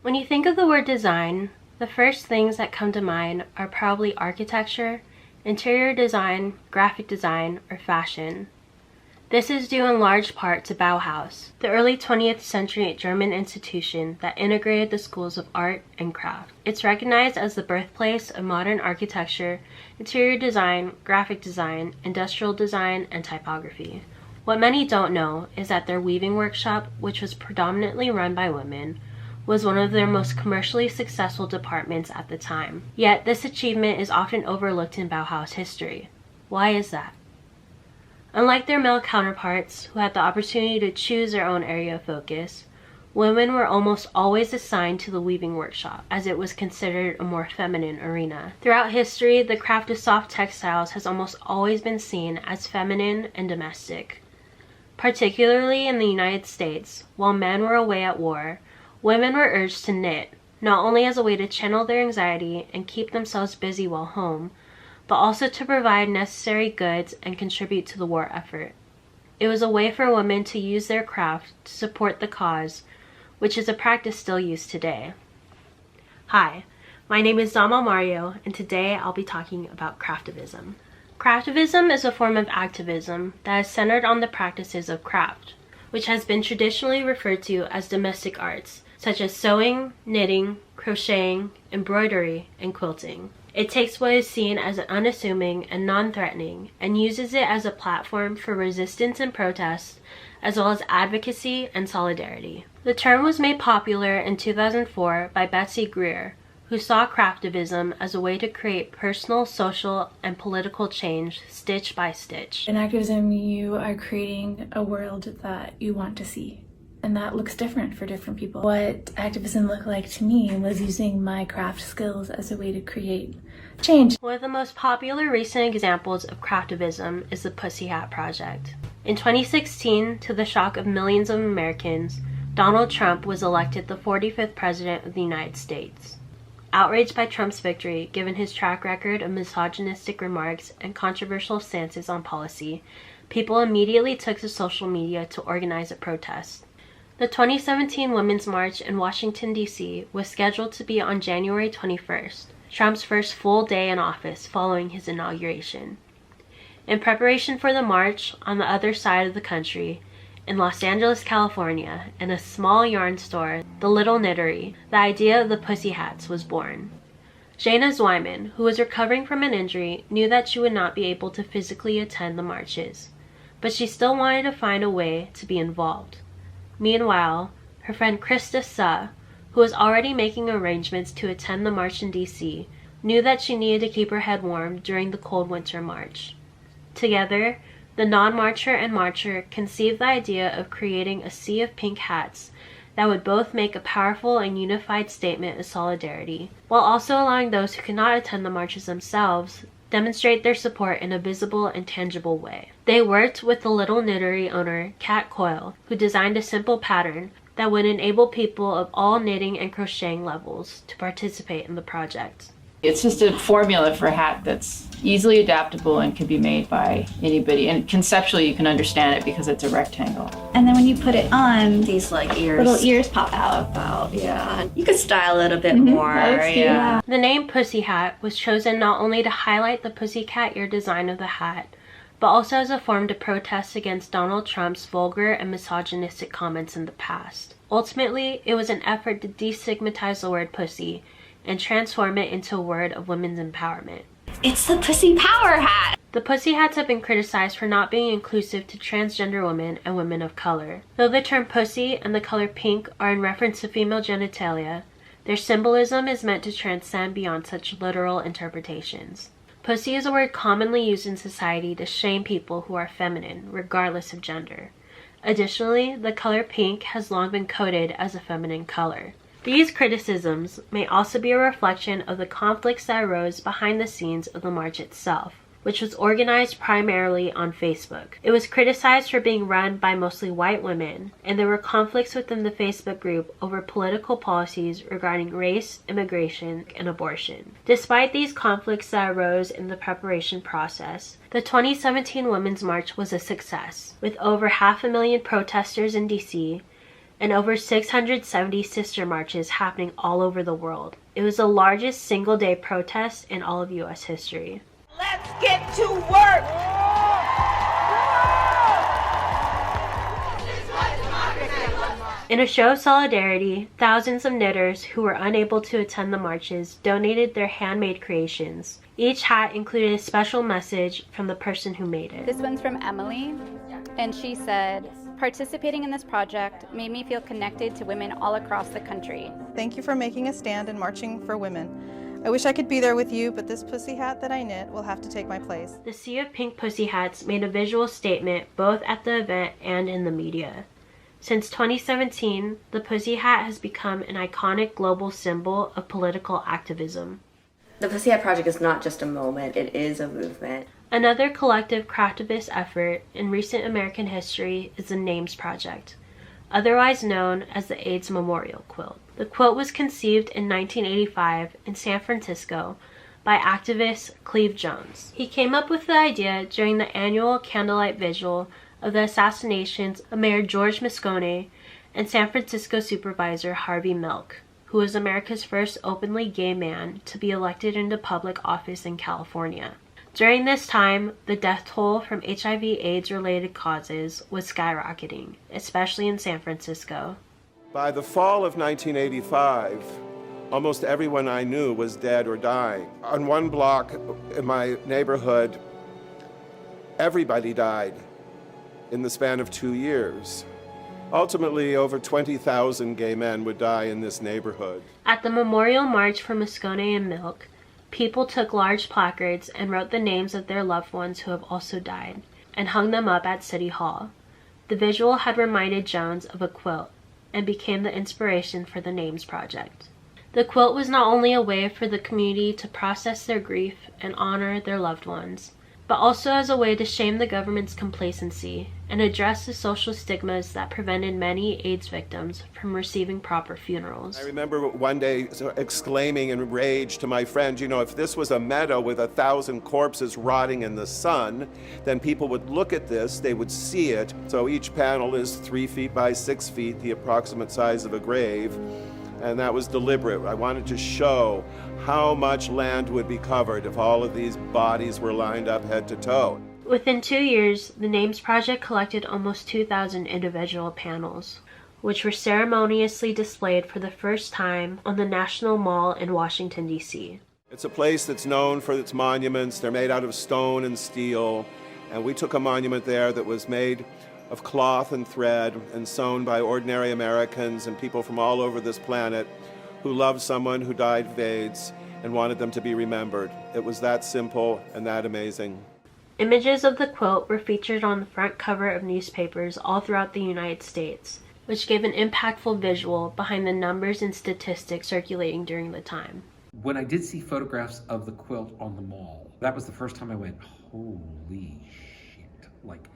When you think of the word design, the first things that come to mind are probably architecture, interior design, graphic design, or fashion. This is due in large part to Bauhaus, the early 20th century German institution that integrated the schools of art and craft. It's recognized as the birthplace of modern architecture, interior design, graphic design, industrial design, and typography. What many don't know is that their weaving workshop, which was predominantly run by women, was one of their most commercially successful departments at the time. Yet this achievement is often overlooked in Bauhaus history. Why is that? Unlike their male counterparts, who had the opportunity to choose their own area of focus, women were almost always assigned to the weaving workshop, as it was considered a more feminine arena. Throughout history, the craft of soft textiles has almost always been seen as feminine and domestic. Particularly in the United States, while men were away at war, women were urged to knit, not only as a way to channel their anxiety and keep themselves busy while home, but also to provide necessary goods and contribute to the war effort. It was a way for women to use their craft to support the cause, which is a practice still used today. Hi, my name is Zama Mario, and today I'll be talking about craftivism. Craftivism is a form of activism that is centered on the practices of craft, which has been traditionally referred to as domestic arts, such as sewing, knitting, crocheting, embroidery, and quilting. It takes what is seen as unassuming and non-threatening and uses it as a platform for resistance and protest, as well as advocacy and solidarity. The term was made popular in 2004 by Betsy Greer, who saw craftivism as a way to create personal, social, and political change stitch by stitch. In activism, you are creating a world that you want to see. And that looks different for different people. What activism looked like to me was using my craft skills as a way to create change. One of the most popular recent examples of craftivism is the Pussy Hat Project. In 2016, to the shock of millions of Americans, Donald Trump was elected the 45th President of the United States. Outraged by Trump's victory, given his track record of misogynistic remarks and controversial stances on policy, people immediately took to social media to organize a protest. The 2017 Women's March in Washington, D.C. was scheduled to be on January 21st, Trump's first full day in office following his inauguration. In preparation for the march, on the other side of the country, in Los Angeles, California, in a small yarn store, the Little Knittery, the idea of the Pussy Hats was born. Jana Zweiman, who was recovering from an injury, knew that she would not be able to physically attend the marches, but she still wanted to find a way to be involved. Meanwhile, her friend Krista Suh, who was already making arrangements to attend the march in D.C., knew that she needed to keep her head warm during the cold winter march. Together, the non-marcher and marcher conceived the idea of creating a sea of pink hats that would both make a powerful and unified statement of solidarity, while also allowing those who could not attend the marches themselves demonstrate their support in a visible and tangible way. They worked with the Little Knittery owner, Kat Coyle, who designed a simple pattern that would enable people of all knitting and crocheting levels to participate in the project. It's just a formula for a hat that's easily adaptable and can be made by anybody. And conceptually, you can understand it because it's a rectangle. And then when you put it on, these like ears, little ears pop out. Yeah, you could style it a bit more. Yeah. The name Pussy Hat was chosen not only to highlight the pussycat ear design of the hat, but also as a form to protest against Donald Trump's vulgar and misogynistic comments in the past. Ultimately, it was an effort to destigmatize the word pussy and transform it into a word of women's empowerment. It's the Pussy Power Hat! The Pussy Hats have been criticized for not being inclusive to transgender women and women of color. Though the term pussy and the color pink are in reference to female genitalia, their symbolism is meant to transcend beyond such literal interpretations. Pussy is a word commonly used in society to shame people who are feminine, regardless of gender. Additionally, the color pink has long been coded as a feminine color. These criticisms may also be a reflection of the conflicts that arose behind the scenes of the march itself, which was organized primarily on Facebook. It was criticized for being run by mostly white women, and there were conflicts within the Facebook group over political policies regarding race, immigration, and abortion. Despite these conflicts that arose in the preparation process, the 2017 Women's March was a success, with over 500,000 protesters in DC, and over 670 sister marches happening all over the world. It was the largest single-day protest in all of U.S. history. Let's get to work! In a show of solidarity, thousands of knitters who were unable to attend the marches donated their handmade creations. Each hat included a special message from the person who made it. This one's from Emily, and she said, "Participating in this project made me feel connected to women all across the country. Thank you for making a stand and marching for women. I wish I could be there with you, but this pussy hat that I knit will have to take my place." The sea of pink pussy hats made a visual statement both at the event and in the media. Since 2017, the pussy hat has become an iconic global symbol of political activism. The Pussy Hat Project is not just a moment, it is a movement. Another collective craftivist effort in recent American history is the Names Project, otherwise known as the AIDS Memorial Quilt. The quilt was conceived in 1985 in San Francisco by activist Cleve Jones. He came up with the idea during the annual candlelight vigil of the assassinations of Mayor George Moscone and San Francisco Supervisor Harvey Milk, who was America's first openly gay man to be elected into public office in California. During this time, the death toll from HIV/AIDS related causes was skyrocketing, especially in San Francisco. By the fall of 1985, almost everyone I knew was dead or dying. On one block in my neighborhood, everybody died in the span of 2 years. Ultimately, over 20,000 gay men would die in this neighborhood. At the Memorial March for Moscone and Milk, people took large placards and wrote the names of their loved ones who have also died, and hung them up at City Hall. The visual had reminded Jones of a quilt, and became the inspiration for the Names Project. The quilt was not only a way for the community to process their grief and honor their loved ones, but also as a way to shame the government's complacency and address the social stigmas that prevented many AIDS victims from receiving proper funerals. I remember one day exclaiming in rage to my friend, you know, if this was a meadow with 1,000 corpses rotting in the sun, then people would look at this, they would see it. So each panel is 3 feet by 6 feet, the approximate size of a grave. And that was deliberate. I wanted to show how much land would be covered if all of these bodies were lined up head to toe. Within 2 years, the Names Project collected almost 2,000 individual panels, which were ceremoniously displayed for the first time on the National Mall in Washington, D.C. It's a place that's known for its monuments. They're made out of stone and steel. And we took a monument there that was made of cloth and thread and sewn by ordinary Americans and people from all over this planet who loved someone who died of AIDS and wanted them to be remembered. It was that simple and that amazing. Images of the quilt were featured on the front cover of newspapers all throughout the United States, which gave an impactful visual behind the numbers and statistics circulating during the time. When I did see photographs of the quilt on the mall, that was the first time I went, holy shit, like,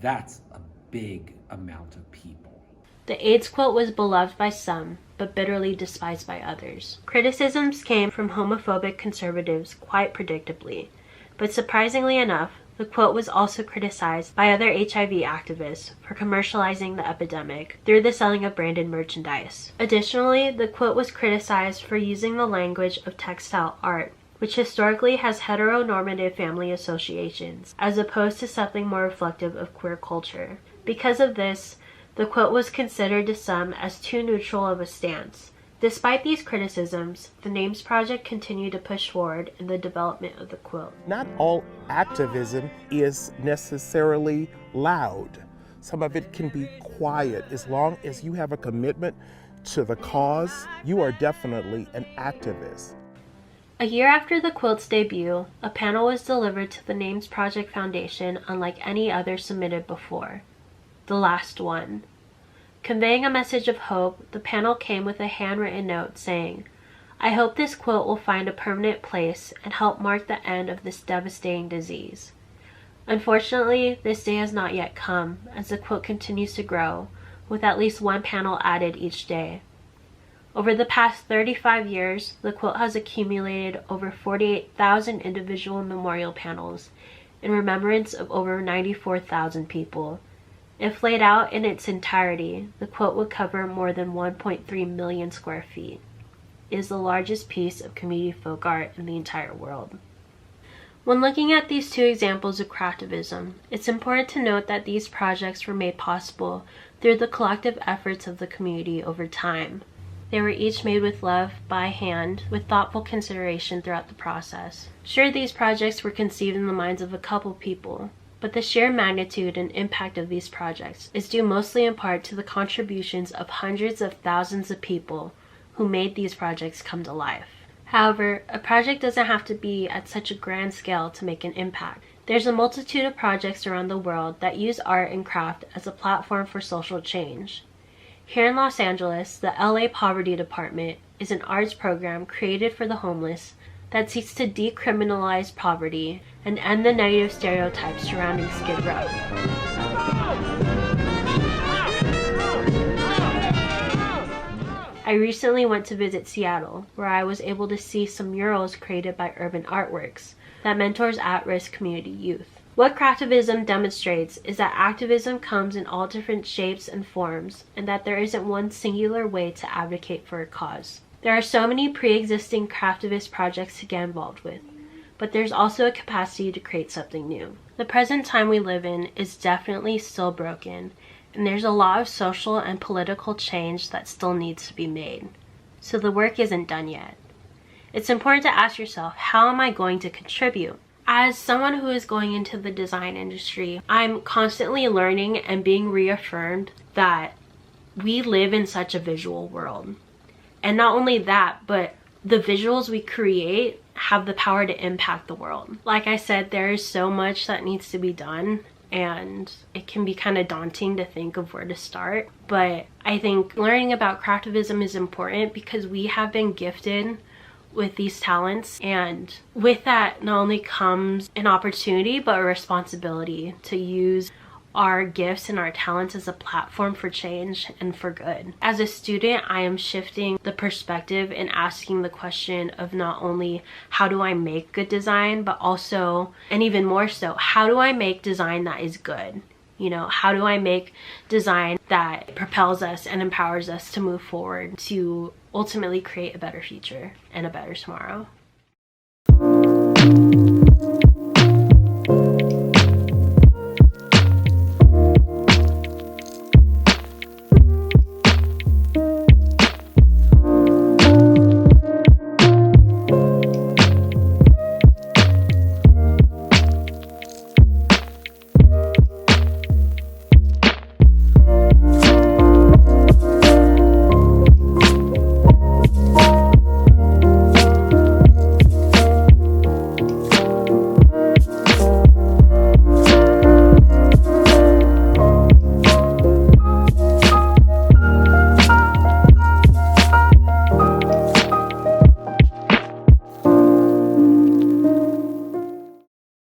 that's a big amount of people. The AIDS quilt was beloved by some, but bitterly despised by others. Criticisms came from homophobic conservatives quite predictably, but surprisingly enough, the quilt was also criticized by other HIV activists for commercializing the epidemic through the selling of branded merchandise. Additionally, the quilt was criticized for using the language of textile art, which historically has heteronormative family associations, as opposed to something more reflective of queer culture. Because of this, the quilt was considered to some as too neutral of a stance. Despite these criticisms, the Names Project continued to push forward in the development of the quilt. Not all activism is necessarily loud. Some of it can be quiet. As long as you have a commitment to the cause, you are definitely an activist. A year after the quilt's debut, a panel was delivered to the Names Project Foundation unlike any other submitted before. The last one. Conveying a message of hope, the panel came with a handwritten note saying, "I hope this quilt will find a permanent place and help mark the end of this devastating disease." Unfortunately, this day has not yet come, as the quilt continues to grow, with at least one panel added each day. Over the past 35 years, the quilt has accumulated over 48,000 individual memorial panels in remembrance of over 94,000 people, If laid out in its entirety, the quilt would cover more than 1.3 million square feet. It is the largest piece of community folk art in the entire world. When looking at these two examples of craftivism, it's important to note that these projects were made possible through the collective efforts of the community over time. They were each made with love, by hand, with thoughtful consideration throughout the process. Sure, these projects were conceived in the minds of a couple people, but the sheer magnitude and impact of these projects is due mostly in part to the contributions of hundreds of thousands of people who made these projects come to life. However, a project doesn't have to be at such a grand scale to make an impact. There's a multitude of projects around the world that use art and craft as a platform for social change. Here in Los Angeles, the LA Poverty Department is an arts program created for the homeless that seeks to decriminalize poverty and end the negative stereotypes surrounding Skid Row. I recently went to visit Seattle, where I was able to see some murals created by Urban Artworks that mentors at-risk community youth. What craftivism demonstrates is that activism comes in all different shapes and forms, and that there isn't one singular way to advocate for a cause. There are so many pre-existing craftivist projects to get involved with, but there's also a capacity to create something new. The present time we live in is definitely still broken, and there's a lot of social and political change that still needs to be made. So the work isn't done yet. It's important to ask yourself, how am I going to contribute? As someone who is going into the design industry, I'm constantly learning and being reaffirmed that we live in such a visual world. And not only that, but the visuals we create have the power to impact the world. Like I said, there is so much that needs to be done, and it can be kind of daunting to think of where to start. But I think learning about craftivism is important because we have been gifted with these talents, and with that not only comes an opportunity but a responsibility to use our gifts and our talents as a platform for change and for good. As a student, I am shifting the perspective and asking the question of not only how do I make good design, but also, and even more so, how do I make design that is good? You know, how do I make design that propels us and empowers us to move forward to ultimately create a better future and a better tomorrow?